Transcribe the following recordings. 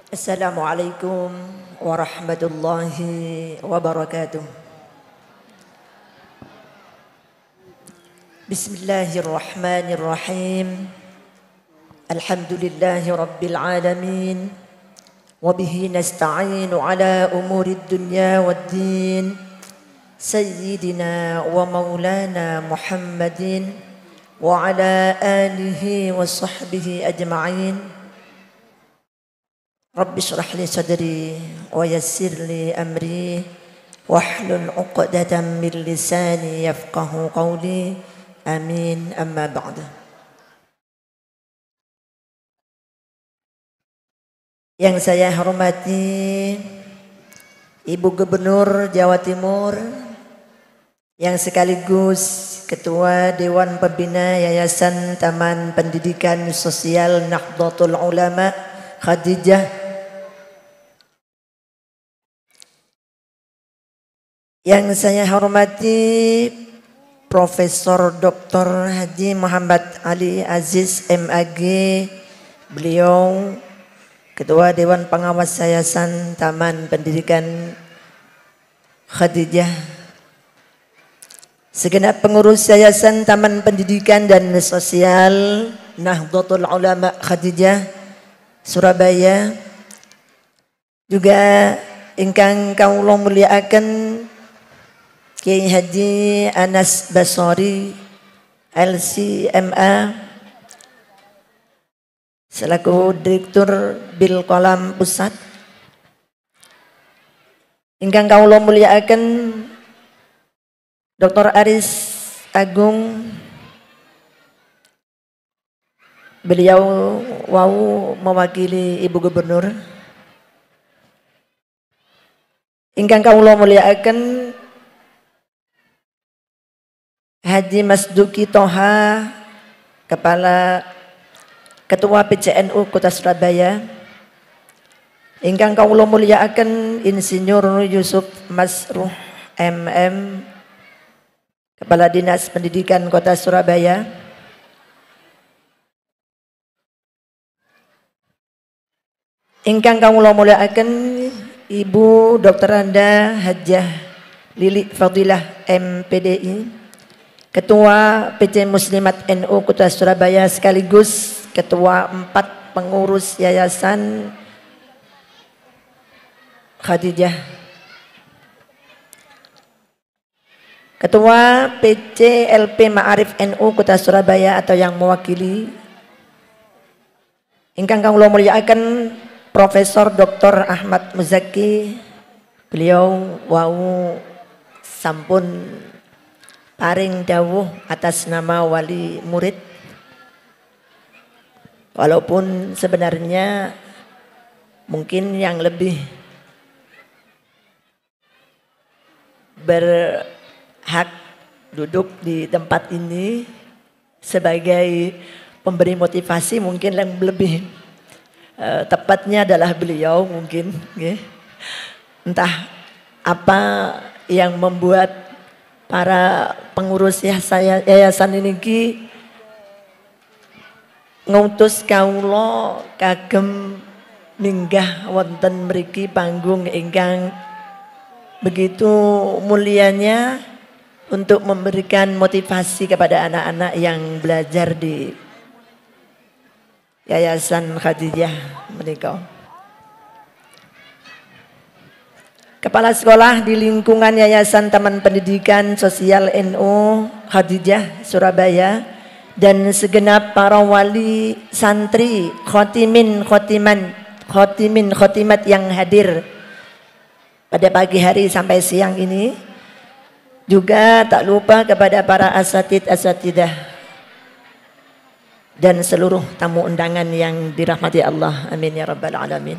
Assalamualaikum warahmatullahi wabarakatuh. Bismillahirrahmanirrahim. Alhamdulillahi rabbil alamin. Wabihi nasta'inu ala umurid dunya waddin. Sayyidina wa maulana Muhammadin wa ala alihi wa sahbihi ajma'in. Rabbi shrah li sadri wa yassir li amri wahlul 'uqdatam min lisani yafqahu qawli. Amin, amma ba'du. Yang saya hormati Ibu Gubernur Jawa Timur yang sekaligus Ketua Dewan Pembina Yayasan Taman Pendidikan Sosial Nahdlatul Ulama Khadijah, yang saya hormati Profesor Dr. Haji Muhammad Ali Aziz MAG, beliau Ketua Dewan Pengawas Yayasan Taman Pendidikan Khadijah, segenap pengurus Yayasan Taman Pendidikan dan Sosial Nahdlatul Ulama Khadijah Surabaya, juga ingkang kawula mulyakaken Kiai Haji Anas Basori LCMA selaku Direktur Bil Kolam Pusat, ingkang kawula mulyakaken Dr. Aris Agung, beliau wau mewakili Ibu Gubernur, ingkang kawula mulyakaken Haji Masduki Toha, Kepala Ketua PCNU Kota Surabaya, ingkang kawula mulyakaken Insinyur Yusuf Masruh MM, Kepala Dinas Pendidikan Kota Surabaya, ingkang kawula mulyakaken Ibu Dr. Anda Hajah Lili Fadilah MPDI, Ketua PC Muslimat NU Kota Surabaya sekaligus Ketua 4 Pengurus Yayasan Khadijah, Ketua PC LP Ma'arif NU Kota Surabaya atau yang mewakili, ingkang kawula mulyakaken Profesor Dr. Ahmad Muzaki, beliau wau sampun paring dawuh atas nama wali murid, walaupun sebenarnya mungkin yang lebih berhak duduk di tempat ini sebagai pemberi motivasi mungkin yang lebih tepatnya adalah beliau mungkin, entah apa yang membuat para pengurus yayasan ini ngutus kawula kagem minggah wonten mriki panggung ingkang begitu mulianya untuk memberikan motivasi kepada anak-anak yang belajar di Yayasan Khadijah menika. Kepala sekolah di lingkungan Yayasan Taman Pendidikan Sosial NU Khadijah Surabaya dan segenap para wali santri khotimat yang hadir pada pagi hari sampai siang ini, juga tak lupa kepada para asatidah dan seluruh tamu undangan yang dirahmati Allah, amin ya rabbal alamin.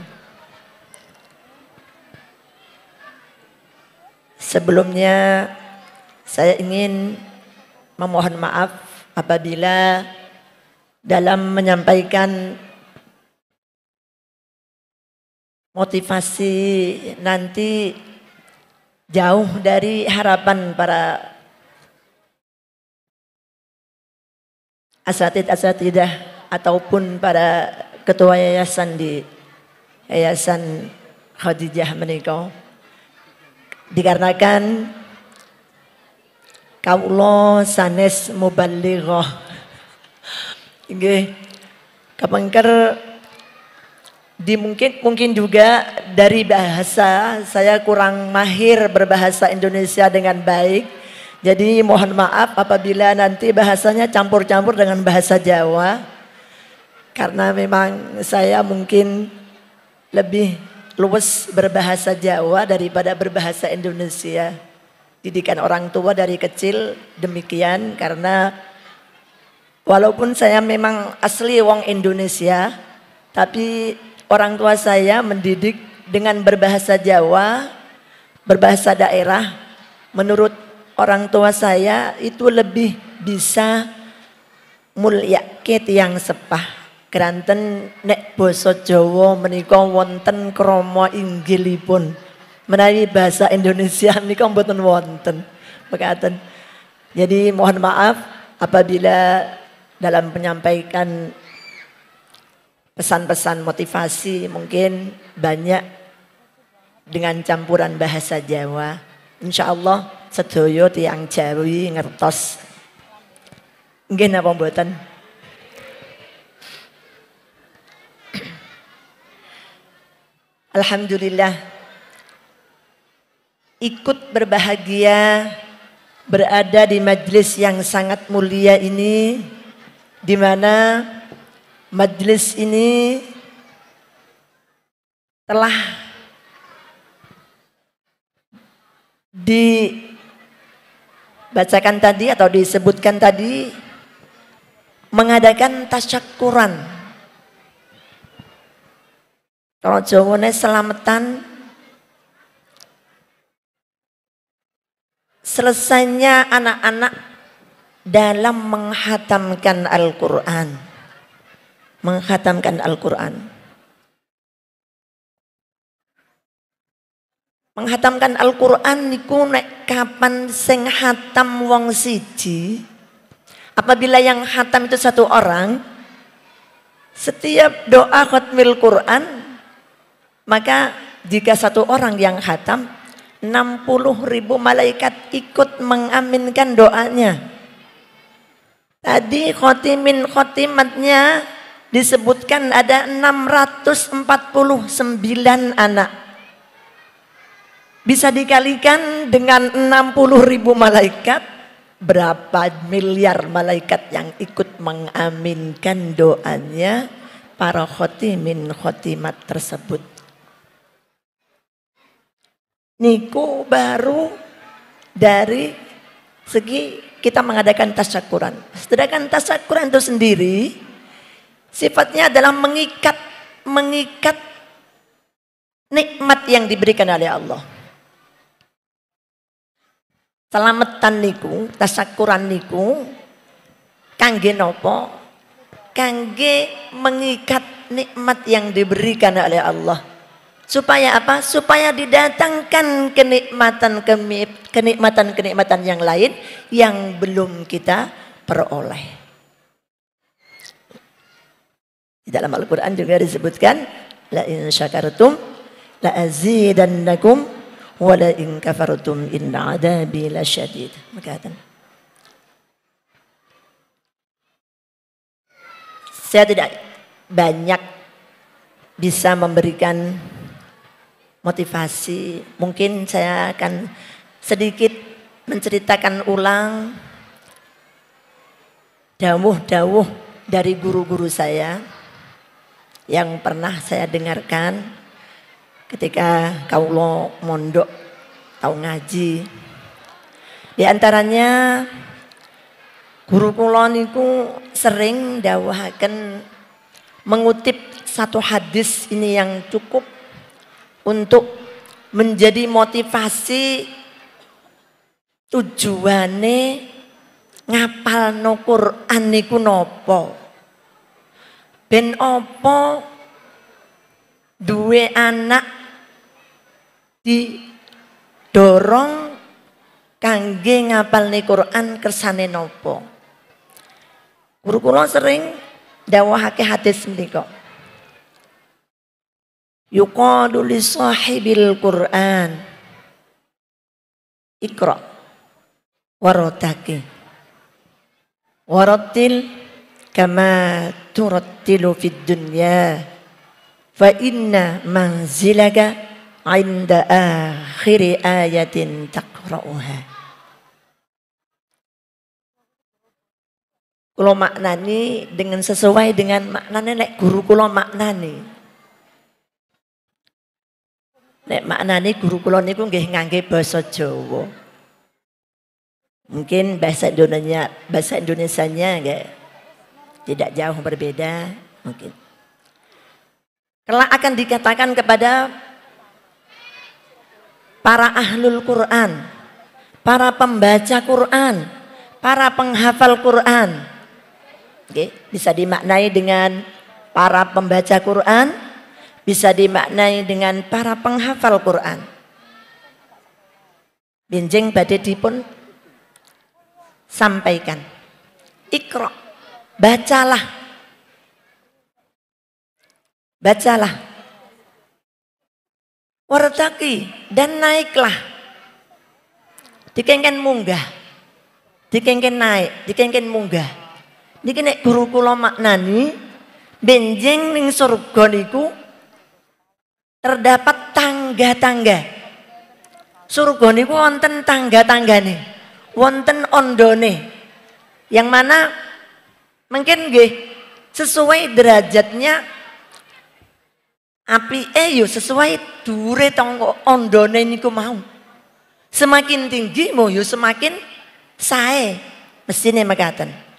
Sebelumnya saya ingin memohon maaf apabila dalam menyampaikan motivasi nanti jauh dari harapan para asatidah ataupun para ketua yayasan di Yayasan Khadijah menika. Dikarenakan kawula sanes muballighah. Nggih. Kepengker mungkin juga dari bahasa saya kurang mahir berbahasa Indonesia dengan baik. Jadi mohon maaf apabila nanti bahasanya campur-campur dengan bahasa Jawa. Karena memang saya mungkin lebih luwes berbahasa Jawa daripada berbahasa Indonesia. Didikan orang tua dari kecil demikian, karena walaupun saya memang asli wong Indonesia, tapi orang tua saya mendidik dengan berbahasa Jawa, berbahasa daerah. Menurut orang tua saya itu lebih bisa mulyake tiyang sepah. Keranten nek basa Jawa menika wonten krama inggilipun. Menawi bahasa Indonesia menika mboten wonten. Mekaten. Jadi mohon maaf apabila dalam menyampaikan pesan-pesan motivasi mungkin banyak dengan campuran bahasa Jawa. Insyaallah sedaya tiyang Jawi ngertos. Nggih napa mboten? Alhamdulillah ikut berbahagia berada di majelis yang sangat mulia ini, di mana majelis ini telah dibacakan tadi atau disebutkan tadi mengadakan tasyakuran. Kalau Jawane selamatan, selesainya anak-anak dalam menghatamkan Al-Quran. Menghatamkan Al-Quran. Menghatamkan Al-Quran niku nek kapan sing hatam wong siji. Apabila yang hatam itu satu orang, setiap doa khatmil Quran, maka jika satu orang yang hatam, 60.000 malaikat ikut mengaminkan doanya. Tadi khotimatnya disebutkan ada 649 anak. Bisa dikalikan dengan 60.000 malaikat, berapa miliar malaikat yang ikut mengaminkan doanya para khotimat tersebut. Niku baru dari segi kita mengadakan tasyakuran. Sedangkan tasyakuran itu sendiri sifatnya adalah mengikat nikmat yang diberikan oleh Allah. Selamatan niku, tasyakuran niku kangge nopo? Kangge mengikat nikmat yang diberikan oleh Allah. Supaya apa? Supaya didatangkan kenikmatan yang lain yang belum kita peroleh. Di dalam Al-Quran juga disebutkan, la in syakartum la azidannakum wa la in kafartum inna adabi lasyadid. Maka saya tidak banyak bisa memberikan motivasi. Mungkin saya akan sedikit menceritakan ulang dawuh-dawuh dari guru-guru saya yang pernah saya dengarkan ketika kaulo mondok tau ngaji. Di antaranya guru kula niku sering dawuhaken mengutip satu hadis ini yang cukup untuk menjadi motivasi tujuane ngapalno Quran niku nopo. Ben opo duwe anak didorong kangge ngapalne Quran kersane nopo. Guru kula sering dawuhake hadis menika. yuqalu li sahibil Qur'an Iqra warotaki warattil kama turattilu fid dunya fa inna manzilaka inda akhiri ayatin taqra'uha. Kulo maknani dengan sesuai dengan maknane nek guru kulo maknani. Nek maknani guru kulo niku nggih ngangge basa Jawa. Mungkin bahasa Indonesianya nggih tidak jauh berbeda mungkin. Kelak akan dikatakan kepada para ahlul Quran, para pembaca Quran, para penghafal Quran. Oke, bisa dimaknai dengan para pembaca Quran, bisa dimaknai dengan para penghafal Quran. Benjing badhe dipun sampaikan. Iqra, bacalah. Bacalah. Wartaqi, dan naiklah. Dikengken munggah. Dikengken naik, dikengken munggah. Niki nek guru kula maknani benjing ning surga niku terdapat tangga-tangga. Surga niku wonten tangga-tanggane, wonten ondone. Yang mana mungkin nggih sesuai derajatnya apike yo sesuai dhuwure tangga ondone niku mau. Semakin tinggi mo yo semakin sae mesine mekaten.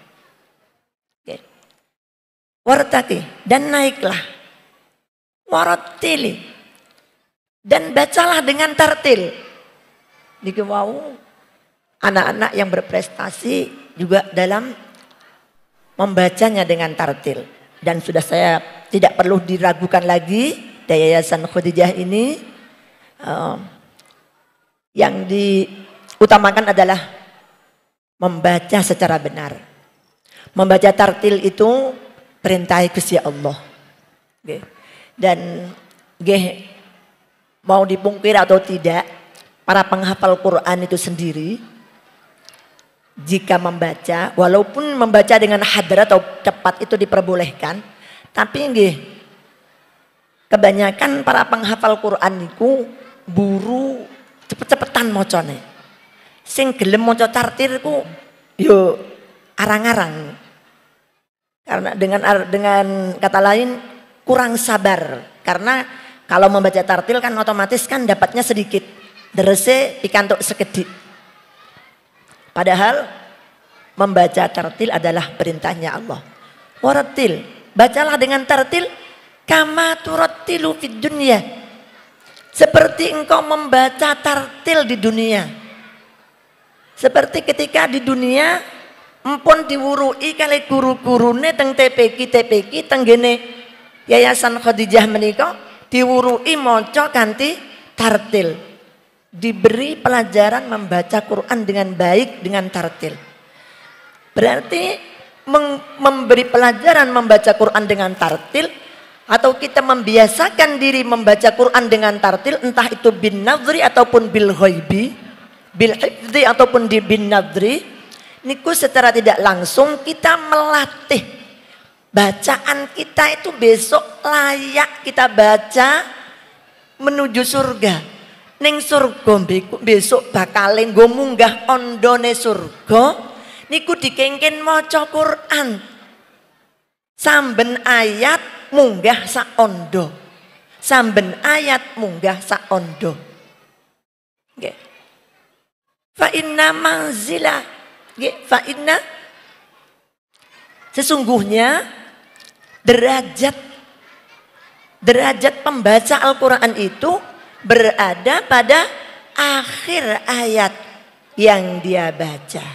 Wartaki, dan naiklah. Warattili, dan bacalah dengan tartil. Niki wau anak-anak yang berprestasi juga dalam membacanya dengan tartil. Dan sudah saya tidak perlu diragukan lagi dari Yayasan Khadijah ini yang diutamakan adalah membaca secara benar. Membaca tartil itu perintah Gusti Allah. Dan mau dipungkir atau tidak, para penghafal Quran itu sendiri jika membaca, walaupun membaca dengan hadrat atau cepat itu diperbolehkan, tapi kebanyakan para penghafal Quran itu buru cepet-cepetan mocone. Sing gelem maca tartil ku yo arang-arang. Karena dengan kata lain kurang sabar. Karena kalau membaca tartil kan otomatis kan dapatnya sedikit. Derese pikantuk sekedhik. Padahal membaca tartil adalah perintahnya Allah. Warattil, bacalah dengan tartil kama turattilu fid dunya. Seperti engkau membaca tartil di dunia. Seperti ketika di dunia empun diwurui kali guru-gurune teng TPQ tenggene Yayasan Khadijah menika diwurui maca kanthi tartil. Diberi pelajaran membaca Quran dengan baik dengan tartil. Berarti memberi pelajaran membaca Quran dengan tartil atau kita membiasakan diri membaca Quran dengan tartil, entah itu bin nadri ataupun bil ghaibi, bil hifdzi ataupun di bin nadri. Niku secara tidak langsung kita melatih bacaan kita itu besok layak kita baca menuju surga. Ning surga besok bakal nggo munggah ondone surga. Niku dikengken maca Quran. Samben ayat munggah sak ondo. Samben ayat munggah sak ondo. Nggih. Fa inna manzila fa'inna sesungguhnya derajat pembaca Al-Quran itu berada pada akhir ayat yang dia baca.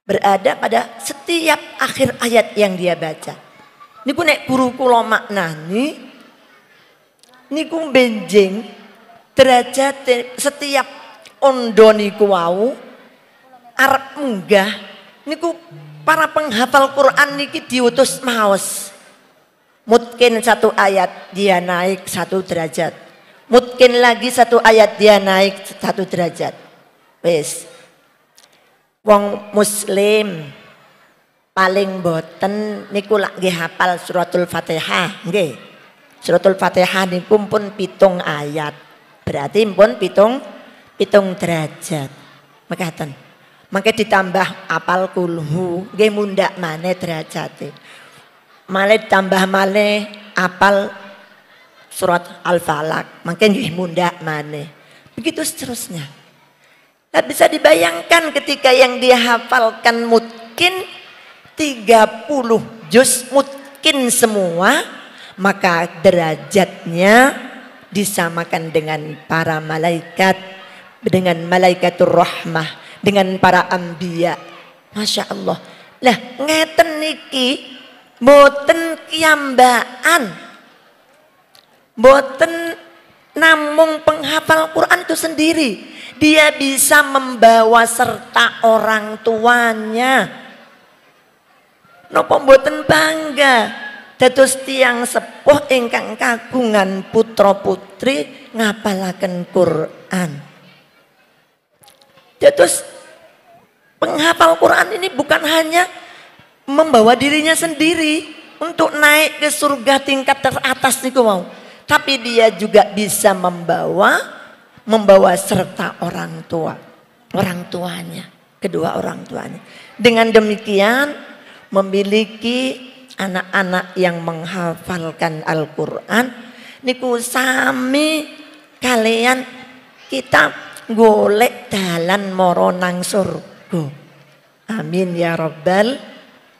Berada pada setiap akhir ayat yang dia baca. Niku nek guru kula maknani niku benjing derajat setiap ondo niku wau arep munggah niku para penghafal Quran niki diutus maos. Mungkin satu ayat dia naik 1 derajat. Mungkin lagi 1 ayat dia naik 1 derajat. Wes. Wong muslim paling boten niku lak nggih hafal suratul Fatihah, nggih. Suratul Fatihah niku pun 7 ayat. Berarti pun 7 derajat. Mekaten. Mangke ditambah apal kulhu, nggih mundak maneh derajate. Malih tambah malih apal surat Al-Falaq, mangke nggih mundak maneh. Begitu seterusnya. Nah, bisa dibayangkan ketika yang dia hafalkan mungkin 30 juz mungkin semua, maka derajatnya disamakan dengan para malaikat, dengan malaikatur rahmah, dengan para anbiya. Masya Allah. Lah ngeten niki boten kiambaan, boten namung penghafal Quran itu sendiri, dia bisa membawa serta orang tuanya. Napa mboten bangga dados tiyang sepuh ingkang kagungan putra putri ngapalaken Quran. Dados penghafal Quran ini bukan hanya membawa dirinya sendiri untuk naik ke surga tingkat teratas niku mau, tapi dia juga bisa membawa serta orang tuanya, kedua orang tuanya. Dengan demikian memiliki anak-anak yang menghafalkan Al-Qur'an niku sami kalian kita golek dalan mara nang surga. Amin ya rabbal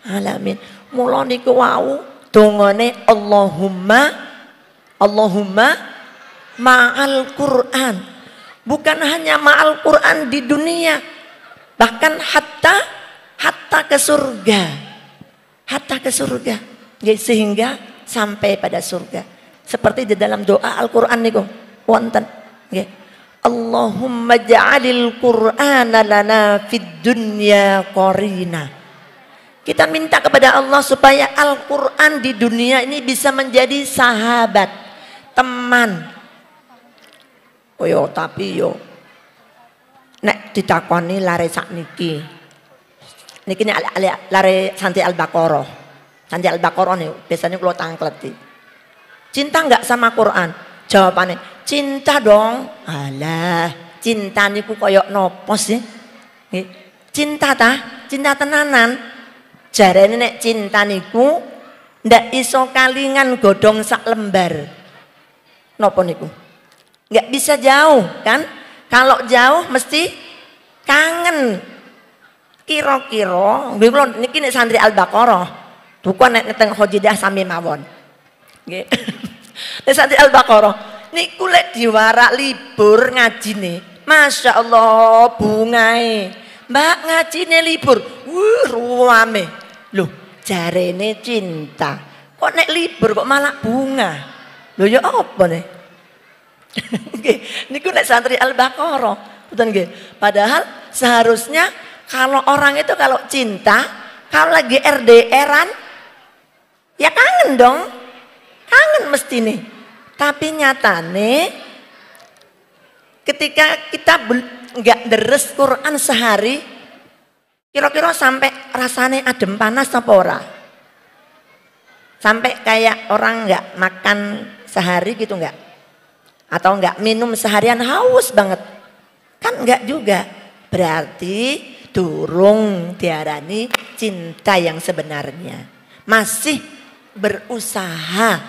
alamin. Mula niku wau dongane Allahumma ma'al Quran. Bukan hanya ma'al Quran di dunia, bahkan hatta ke surga. Hatta ke surga. Sehingga sampai pada surga. Seperti di dalam doa Al-Qur'an niku wonten nggih. Allahumma ja'alil Qur'ana lana fid dunya qarina. Kita minta kepada Allah supaya Al-Quran di dunia ini bisa menjadi sahabat, teman. Oh yo, tapi yo nek ditakoni lare sakniki. Niki lare Santi Al-Baqarah. Santi Al-Baqarah nih biasanya kula tangkleti. Cinta enggak sama Quran? Jawabannya cinta dong. Alah, cinta niku koyok nopo sih? Cinta ta? Cinta tenanan. Jarene nek cinta niku ndak iso kalingan godhong sak lembar. Napa niku? Nggak bisa jauh kan? Kalau jauh mesti kangen. Kira-kira nggih kula niki nek santri Al-Baqarah, bukan nek teng Khojidah sami mawon. Nggih. Nek santri Al-Baqarah niku lek diwarak libur ngajine. Masya Allah bungae. Mbak ngajine libur. Ruame. Loh, jarene cinta. Kok nek libur kok malah bunga? Loh ya apa nih? Niku nek santri Al-Baqarah. Betul nggih? Padahal seharusnya kalau orang itu kalau cinta, kalau lagi RDR-an ya kangen dong. Kangen mesti nih. Tapi nyatane ketika kita nggak deres Quran sehari, kira-kira sampai rasanya adem panas apa ora? Sampai kayak orang nggak makan sehari gitu nggak? Atau nggak minum seharian haus banget? Kan nggak juga. Berarti durung diarani cinta yang sebenarnya. Masih berusaha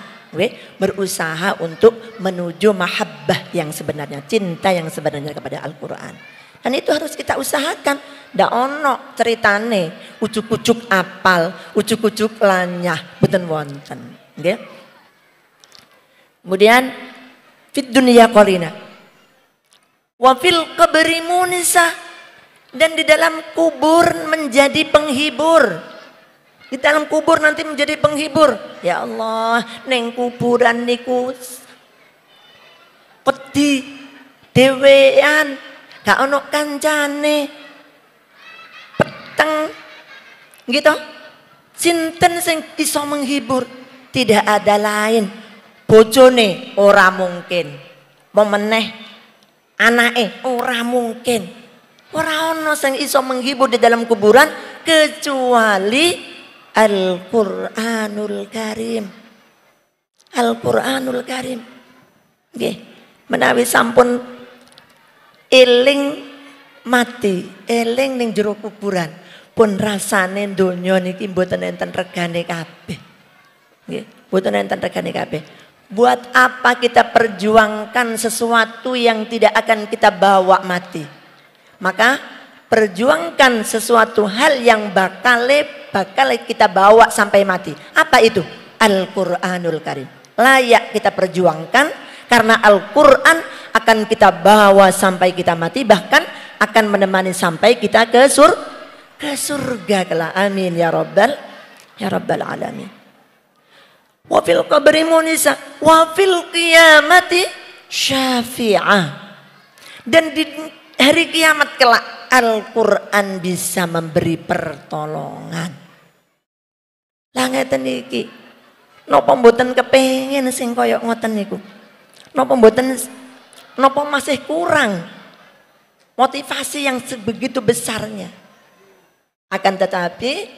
untuk menuju mahabbah yang sebenarnya, cinta yang sebenarnya kepada Al-Quran. Dan itu harus kita usahakan. Ndak ono ceritane ujuk-ujuk apal, ujuk-ujuk lanyah, boten wonten. Nggih. Kemudian fid dunya qarina. Wa fil qabri munisa, dan di dalam kubur menjadi penghibur. Di dalam kubur nanti menjadi penghibur. Ya Allah, neng kuburan niku pedi dewean, gak ono kancane, peteng gitu. Sinten sing iso menghibur? tidak ada lain. Bojone ora mungkin. Memeneh anake ora mungkin. Ora ono sing iso menghibur di dalam kuburan kecuali Al-Qur'anul Karim. Al-Qur'anul Karim. Nggih, menawi sampun eling mati, eling ning jero kuburan, pun rasane donya niki mboten enten regane kabeh. Nggih, mboten enten regane kabeh. Buat apa kita perjuangkan sesuatu yang tidak akan kita bawa mati? Maka perjuangkan sesuatu hal yang bakal kita bawa sampai mati. Apa itu? Al-Qur'anul Karim. Layak kita perjuangkan karena Al-Qur'an akan kita bawa sampai kita mati, bahkan akan menemani sampai kita ke surga kelak. Amin ya rabbal alamin. Wa fil qabri munisa wa fil qiyamati syafi'ah. Dan di hari kiamat kelak Al-Qur'an bisa memberi pertolongan. Lah ngeten iki. Napa mboten kepengin sing kaya ngoten niku? Napa mboten, napa masih kurang motivasi yang sebegitu besarnya? Akan tetapi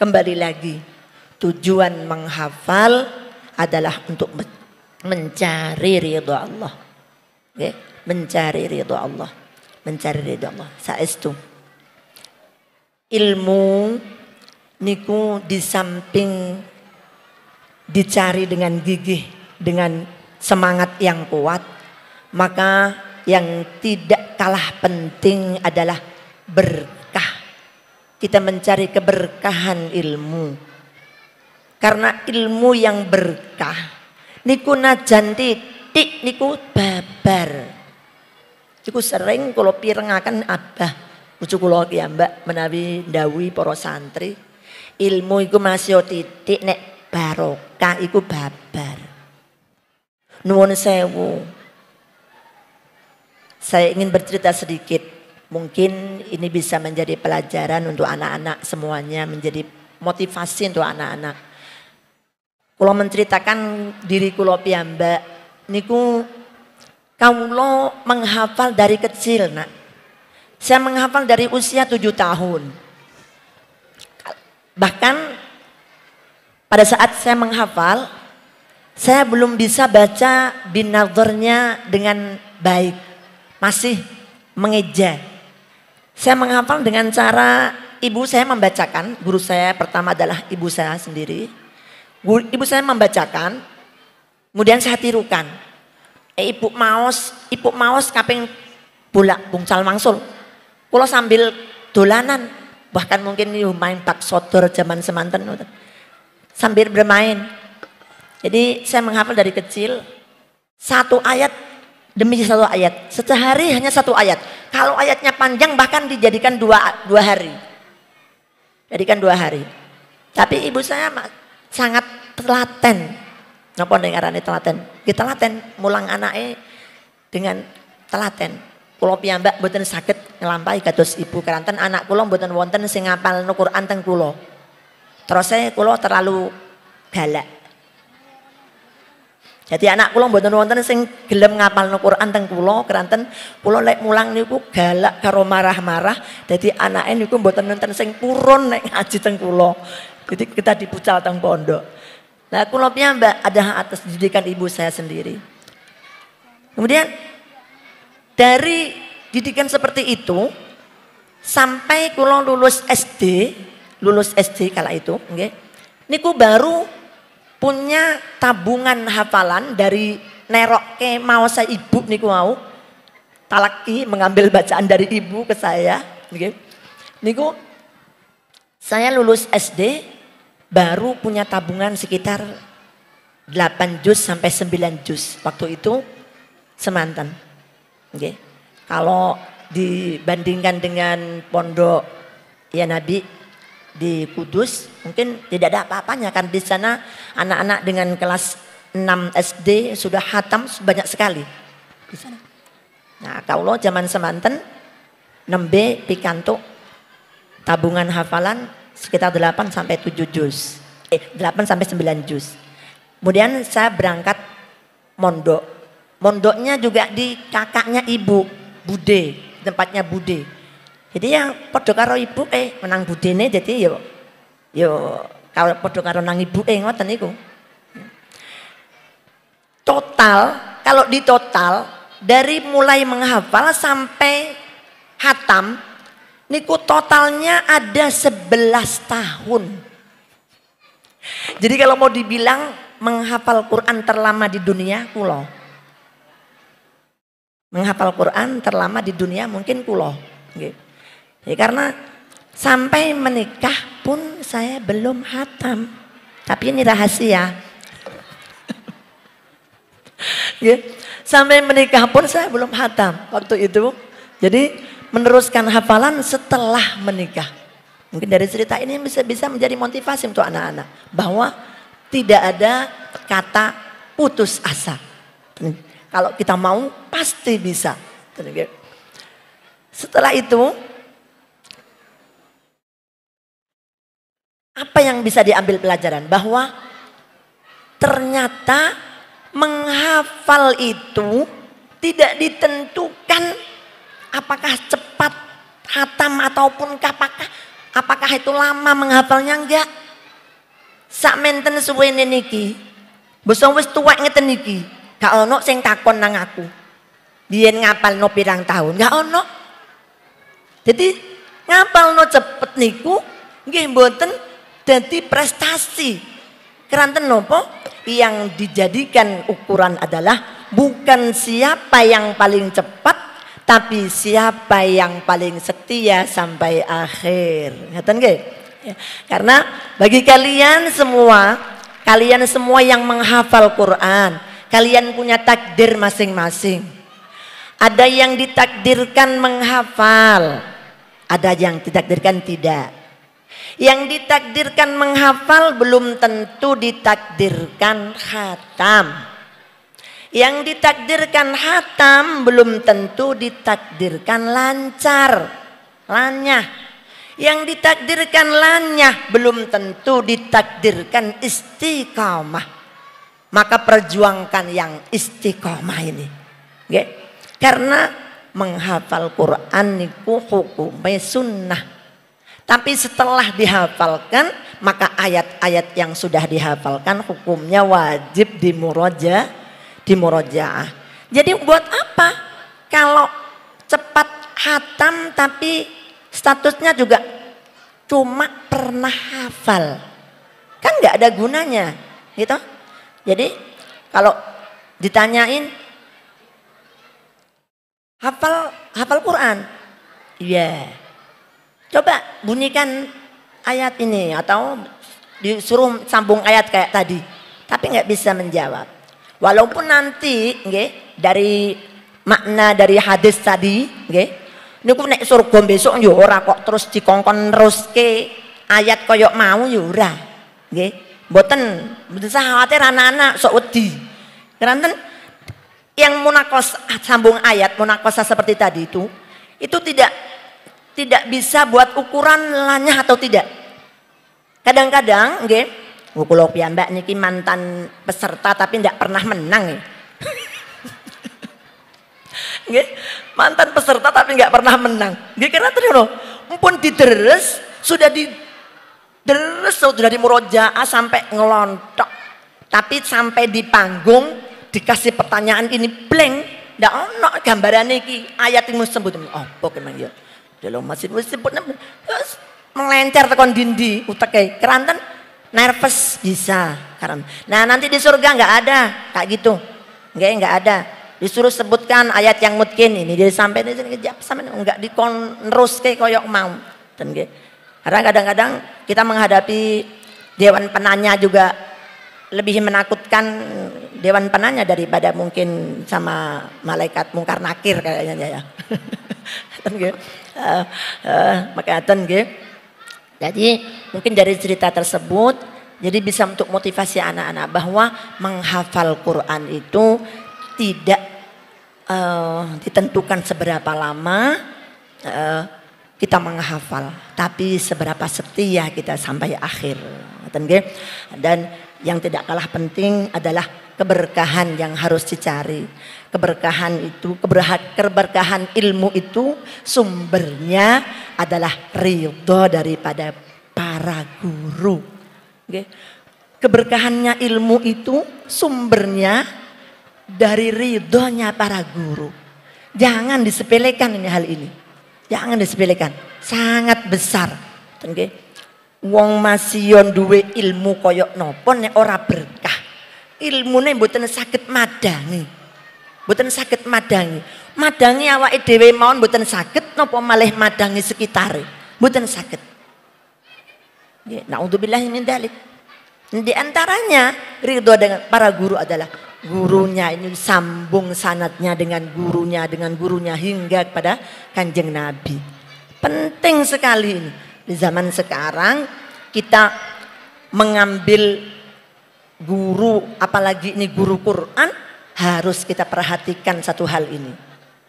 kembali lagi, tujuan menghafal adalah untuk mencari ridha Allah. Okay? Mencari ridha Allah. Mencari ridha Allah. Saestu ilmu niku di samping dicari dengan gigih, dengan semangat yang kuat, maka yang tidak kalah penting adalah berkah. Kita mencari keberkahan ilmu. Karena ilmu yang berkah niku najan titik niku babar. Niku sering kula pirengaken abah cucu kula ki Mbak menawi ndhawuhi para santri, ilmu iku masih titik nek barokah iku babar. Nuwun sewu. Saya ingin bercerita sedikit. Mungkin ini bisa menjadi pelajaran untuk anak-anak semuanya, menjadi motivasi untuk anak-anak. Kula menceritakan diri kula piyambak niku kawula menghafal dari kecil, Nak. Saya menghafal dari usia 7 tahun. Bahkan pada saat saya menghafal, saya belum bisa baca binadharnya dengan baik. Masih mengeja. Saya menghafal dengan cara ibu saya membacakan. Guru saya pertama adalah ibu saya sendiri. Ibu saya membacakan, kemudian saya tirukan. Ibu maos kaping bolak bungcal mangsul. Kula sambil dolanan, bahkan mungkin main bak sodor zaman semanten. Sambil bermain. Jadi saya menghafal dari kecil, satu ayat demi satu ayat. Sehari hanya satu ayat. Kalau ayatnya panjang bahkan dijadikan dua hari. Jadikan 2 hari. Tapi ibu saya sangat telaten. Napa dengarane telaten? Kita telaten mulang anake dengan telaten. Kula piyambak mboten saged nglampahi kados ibu keranten anak kula mboten wonten sing ngapalno Quran teng kula. Terus kula terlalu galak. Jadi anak kula mboten wonten sing gelem ngapalno Quran teng kula keranten kula lek mulang niku galak karo marah-marah. Dadi anake niku mboten wonten sing purun nek ngaji teng kula. Jadi kita dipucal teng pondok. Nah kula piyambak ada atas didikan ibu saya sendiri. Kemudian dari didikan seperti itu sampai kula lulus SD kala itu, nggih. Niku baru punya tabungan hafalan dari nerokke maos saya ibu niku mau. Talaki mengambil bacaan dari ibu ke saya, nggih. Niku saya lulus SD baru punya tabungan sekitar 8 juz sampai 9 juz. Waktu itu semanten. Okay. Kalau dibandingkan dengan pondok ya Nabi di Kudus mungkin tidak ada apa-apanya kan di sana anak-anak dengan kelas 6 SD sudah hatam banyak sekali di sana. Nah kalau zaman semanten 6B pikantuk tabungan hafalan sekitar 8 sampai 7 juz. 8 sampai 9 juz. Kemudian saya berangkat mondok. Mondoknya juga di kakaknya ibu, Bude, tempatnya Bude. Jadi yang podo karo ibu menang budene, jadi yo kalau podo karo nang ibu ngoten niku. Total, kalau di total dari mulai menghafal sampai hatam niku totalnya ada 11 tahun. Jadi kalau mau dibilang menghafal Quran terlama di dunia kulo. Menghafal Quran terlama di dunia mungkin kulo. Ya, karena sampai menikah pun saya belum hatam. Tapi ini rahasia. Ya, sampai menikah pun saya belum hatam waktu itu. Jadi meneruskan hafalan setelah menikah. Mungkin dari cerita ini bisa menjadi motivasi untuk anak-anak. Bahwa tidak ada kata putus asa. Kalau kita mau pasti bisa. Setelah itu, apa yang bisa diambil pelajaran? Bahwa ternyata menghafal itu tidak ditentukan apakah cepat hatam ataupun apakah itu lama menghafalnya, enggak. Sak menten suwene niki, basa wis tuwek ngeten niki, gak ono sing takon nang aku. Biyen ngapalno pirang tahun, gak ono. Jadi ngapalno cepet niku nggih mboten dadi prestasi. Keranten nopo? Yang dijadikan ukuran adalah bukan siapa yang paling cepat, tapi siapa yang paling setia sampai akhir. Ngeten nggih? Ya, karena bagi kalian semua yang menghafal Quran, kalian punya takdir masing-masing. Ada yang ditakdirkan menghafal, ada yang ditakdirkan tidak. Yang ditakdirkan menghafal belum tentu ditakdirkan khatam. Yang ditakdirkan khatam belum tentu ditakdirkan lancar, lanyah. Yang ditakdirkan lanyah belum tentu ditakdirkan istiqamah. Maka perjuangkan yang istiqamah ini. Okay? Karena menghafal Quran niku hukumnya sunnah. Tapi setelah dihafalkan, maka ayat-ayat yang sudah dihafalkan hukumnya wajib dimurojaah. Jadi buat apa kalau cepat hatam tapi statusnya juga cuma pernah hafal? Kan nggak ada gunanya, gitu. Jadi kalau ditanyain hafal Quran, iya. Coba bunyikan ayat ini atau disuruh sambung ayat kayak tadi, tapi nggak bisa menjawab. Walaupun nanti, dari makna dari hadis tadi, niku nek surga besok yo ora kok terus dikongkon teruske ayat koyok mau yo ora. Nggih. Mboten usah khawatir anak-anak sok wedi. Keranten yang munakosah sambung ayat, munakosah seperti tadi itu tidak bisa buat ukuran lanyah atau tidak. Kadang-kadang nggih, kula piyambak niki mantan peserta tapi tidak pernah menang. Nggih, mantan peserta tapi nggak pernah menang. Nggih, karena terus mumpun dideres, sudah dimurojaah sampai ngelontok. Tapi sampai di panggung dikasih pertanyaan ini blank, ndak ono gambaran iki ayat yang sebut. Oh, pokoknya ya. Dalam masjid sebutnya melencer tekan dindi uteke. Keranten nervous bisa karena. Nah, nanti di surga nggak ada kayak gitu. Nggak ada. Disuruh sebutkan ayat yang mungkin ini jadi sampai nggak dikonerus kayak koyok mau. Dan karena kadang-kadang kita menghadapi dewan penanya juga lebih menakutkan dewan penanya daripada mungkin sama malaikat mungkar nakir kayaknya ya. Jadi mungkin dari cerita tersebut jadi bisa untuk motivasi anak-anak bahwa menghafal Quran itu tidak ditentukan seberapa lama kita menghafal, tapi seberapa setia kita sampai akhir. Dan Yang tidak kalah penting adalah keberkahan yang harus dicari. Keberkahan itu, keberkahan ilmu itu sumbernya adalah ridho daripada para guru. Okay. Keberkahannya ilmu itu sumbernya dari ridhonya para guru. Jangan disepelekan ini hal ini. Jangan disepelekan. Sangat besar. Okay. Wong masih duwe ilmu koyok nopo nek ora berkah. Ilmune mboten saged madangi. Mboten saged madangi. Madangi awake dhewe mawon mboten saged napa malih madangi sekitare. Mboten saged. Nggih, naudzubillahi min dzalik. Di antaranya ridho dengan para guru adalah gurunya ini sambung sanadnya dengan gurunya hingga kepada Kanjeng Nabi. Penting sekali ini. Di zaman sekarang kita mengambil guru, apalagi ini guru Quran, harus kita perhatikan satu hal ini.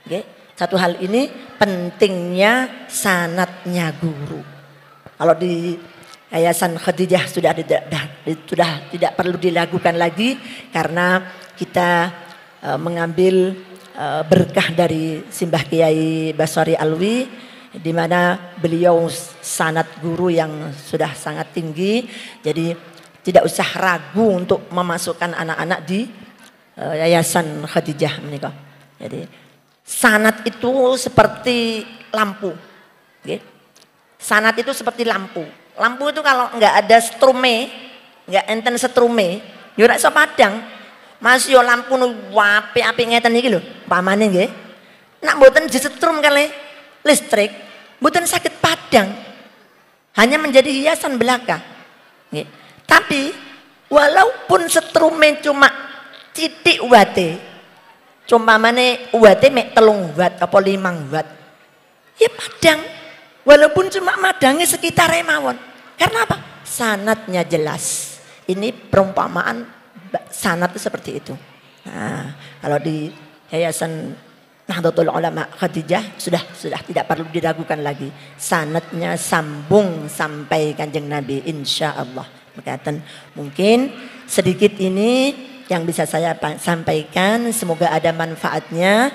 Okay? Satu hal ini pentingnya sanadnya guru. Kalau di Yayasan Khadijah sudah tidak perlu dilakukan lagi karena kita mengambil berkah dari Simbah Kiai Basari Alwi, di mana beliau sanad guru yang sudah sangat tinggi, jadi tidak usah ragu untuk memasukkan anak-anak di Yayasan Khadijah menikah. Jadi sanad itu seperti lampu, okay? Sanad itu seperti lampu. Lampu itu kalau nggak ada strume, nggak enten strume, yo ora iso padang. Mas yo lampu nu apik-apik ngeten iki lho, pamane nggih. Nak mboten disetrum kali listrik, mboten saged padang. Hanya menjadi hiasan belaka. Nggih. Tapi walaupun setrume cuma titik wate, cuma mana wate mek 3 watt apa 5 watt, ya padang. Walaupun cuma madangi sekitar mawon. Karena apa? Sanatnya jelas. Ini perumpamaan sanat itu seperti itu. Nah, kalau di Yayasan Nahdlatul Ulama Khadijah sudah tidak perlu diragukan lagi. Sanatnya sambung sampai Kanjeng Nabi, insya Allah. Berkaitan mungkin sedikit ini yang bisa saya sampaikan. Semoga ada manfaatnya.